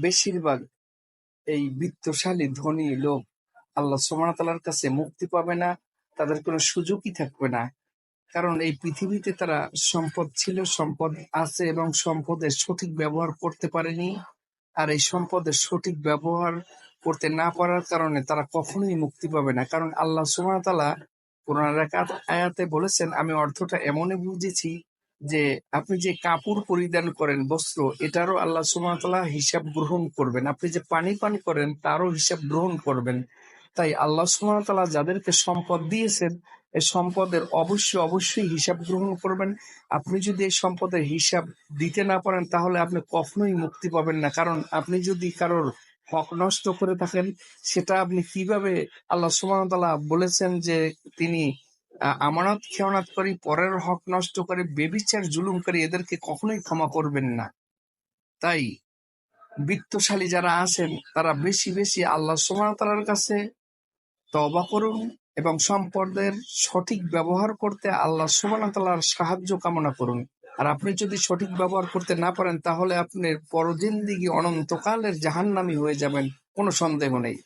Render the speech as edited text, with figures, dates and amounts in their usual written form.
বেশিরভাগ এই বিত্তশালী ধনী লোক আল্লাহ সুবহানাহু ওয়া তাআলার কাছে মুক্তি পাবে না, তাদের কোনো সুযোগই থাকবে না। কারণ এই পৃথিবীতে তারা সম্পদ ছিল, সম্পদ আছে এবং সম্পদের সঠিক ব্যবহার করতে পারেনি। আর এই সম্পদের সঠিক ব্যবহার করতে না পারার কারণে তারা কখনোই মুক্তি পাবে না। কারণ আল্লাহ সুবহানাহু ওয়া তাআলা কোরআনের এক আয়াতে বলেছেন, আমি অর্থটা এমনই বুঝেছি যে আপনি যে কাপড় পরিধান করেন, বস্ত্র, এটারও আল্লাহ সুবহানাহু ওয়া তাআলা হিসাব গ্রহণ করবেন। আপনি যে পানি পান করেন তারও হিসাব গ্রহণ করবেন। তাই আল্লাহ সুবহানাহু ওয়া তাআলা যাদেরকে সম্পদ দিয়েছেন, এই সম্পদের অবশ্যই হিসাব গ্রহণ করবেন। আপনি যদি এই সম্পদের হিসাব দিতে না পারেন তাহলে আপনি কখনোই মুক্তি পাবেন না। কারণ আপনি যদি কারোর হক নষ্ট করে থাকেন, সেটা আপনি কিভাবে, আল্লাহ সুবহানাহু ওয়া তাআলা বলেছেন যে তিনি আমানত খেয়ানত পরের হক নষ্ট করে বেবিচার জুলুমকারী এদেরকে কখনোই ক্ষমা করবেন না। তাই বিত্তশালী যারা আছেন তারা বেশি বেশি আল্লাহ সুবহানাহু ওয়া তাআলার কাছে তওবা করুন এবং সম্পদের সঠিক ব্যবহার করতে আল্লাহ সুবহানাহু ওয়া তাআলার সাহায্য কামনা করুন। আর আপনি যদি সঠিক ব্যবহার করতে না পারেন তাহলে আপনি পরজিন্দিগি অনন্তকালের জাহান্নামী হয়ে যাবেন, কোনো সন্দেহ নেই।